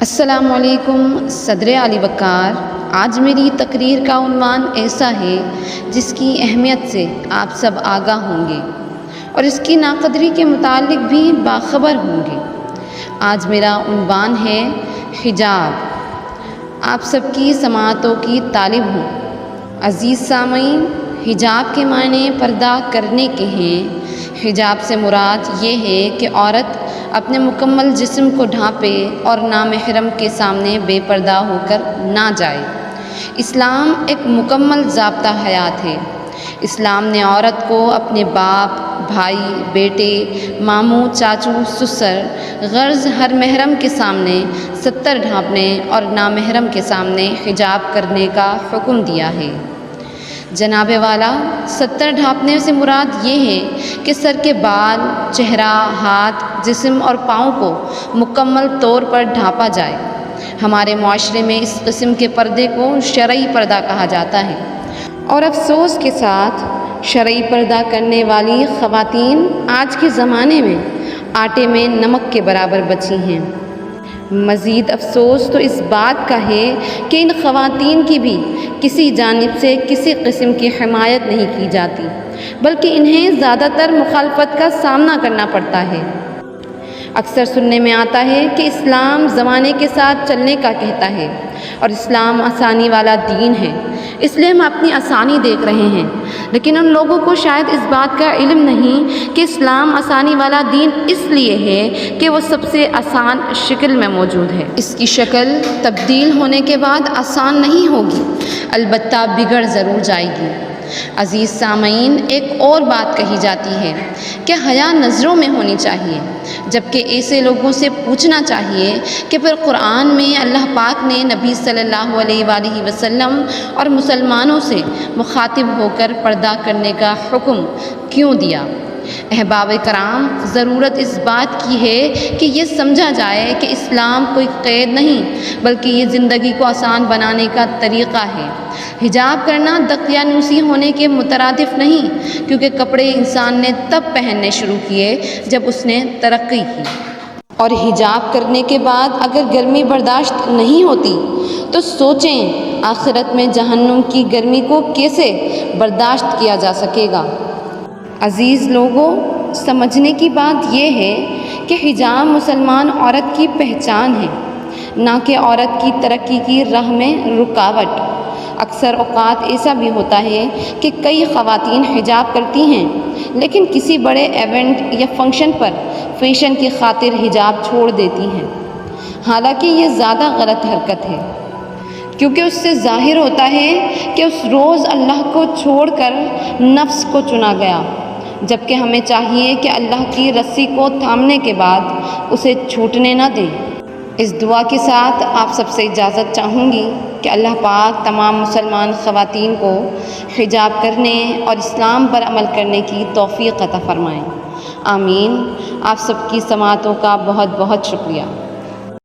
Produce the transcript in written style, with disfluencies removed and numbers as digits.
السلام علیکم صدر علی وقار۔ آج میری تقریر کا عنوان ایسا ہے جس کی اہمیت سے آپ سب آگاہ ہوں گے اور اس کی ناقدری کے متعلق بھی باخبر ہوں گے۔ آج میرا عنوان ہے حجاب۔ آپ سب کی سماعتوں کی طالب ہوں۔ عزیز سامعین، حجاب کے معنی پردہ کرنے کے ہیں۔ حجاب سے مراد یہ ہے کہ عورت اپنے مکمل جسم کو ڈھانپے اور نامحرم کے سامنے بے پردہ ہو کر نہ جائے۔ اسلام ایک مکمل ضابطہ حیات ہے۔ اسلام نے عورت کو اپنے باپ، بھائی، بیٹے، ماموں، چاچو، سسر، غرض ہر محرم کے سامنے ستر ڈھانپنے اور نامحرم کے سامنے حجاب کرنے کا حکم دیا ہے۔ جناب والا، ستر ڈھانپنے سے مراد یہ ہے کہ سر کے بال، چہرہ، ہاتھ، جسم اور پاؤں کو مکمل طور پر ڈھانپا جائے۔ ہمارے معاشرے میں اس قسم کے پردے کو شرعی پردہ کہا جاتا ہے، اور افسوس کے ساتھ شرعی پردہ کرنے والی خواتین آج کے زمانے میں آٹے میں نمک کے برابر بچی ہیں۔ مزید افسوس تو اس بات کا ہے کہ ان خواتین کی بھی کسی جانب سے کسی قسم کی حمایت نہیں کی جاتی، بلکہ انہیں زیادہ تر مخالفت کا سامنا کرنا پڑتا ہے۔ اکثر سننے میں آتا ہے کہ اسلام زمانے کے ساتھ چلنے کا کہتا ہے اور اسلام آسانی والا دین ہے، اس لیے ہم اپنی آسانی دیکھ رہے ہیں، لیکن ان لوگوں کو شاید اس بات کا علم نہیں کہ اسلام آسانی والا دین اس لیے ہے کہ وہ سب سے آسان شکل میں موجود ہے۔ اس کی شکل تبدیل ہونے کے بعد آسان نہیں ہوگی، البتہ بگڑ ضرور جائے گی۔ عزیز سامعین، ایک اور بات کہی جاتی ہے کہ حیا نظروں میں ہونی چاہیے، جبکہ ایسے لوگوں سے پوچھنا چاہیے کہ پھر قرآن میں اللہ پاک نے نبی صلی اللہ علیہ وآلہ وسلم اور مسلمانوں سے مخاطب ہو کر پردہ کرنے کا حکم کیوں دیا؟ احباب کرام، ضرورت اس بات کی ہے کہ یہ سمجھا جائے کہ اسلام کوئی قید نہیں، بلکہ یہ زندگی کو آسان بنانے کا طریقہ ہے۔ حجاب کرنا دقیانوسی ہونے کے مترادف نہیں، کیونکہ کپڑے انسان نے تب پہننے شروع کیے جب اس نے ترقی کی، اور حجاب کرنے کے بعد اگر گرمی برداشت نہیں ہوتی تو سوچیں آخرت میں جہنم کی گرمی کو کیسے برداشت کیا جا سکے گا۔ عزیز لوگوں، سمجھنے کی بات یہ ہے کہ حجاب مسلمان عورت کی پہچان ہے، نہ کہ عورت کی ترقی کی راہ میں رکاوٹ۔ اکثر اوقات ایسا بھی ہوتا ہے کہ کئی خواتین حجاب کرتی ہیں، لیکن کسی بڑے ایونٹ یا فنکشن پر فیشن کی خاطر حجاب چھوڑ دیتی ہیں، حالانکہ یہ زیادہ غلط حرکت ہے، کیونکہ اس سے ظاہر ہوتا ہے کہ اس روز اللہ کو چھوڑ کر نفس کو چنا گیا، جبکہ ہمیں چاہیے کہ اللہ کی رسی کو تھامنے کے بعد اسے چھوٹنے نہ دیں۔ اس دعا کے ساتھ آپ سب سے اجازت چاہوں گی کہ اللہ پاک تمام مسلمان خواتین کو حجاب کرنے اور اسلام پر عمل کرنے کی توفیق عطا فرمائیں۔ آمین۔ آپ سب کی سماعتوں کا بہت بہت شکریہ۔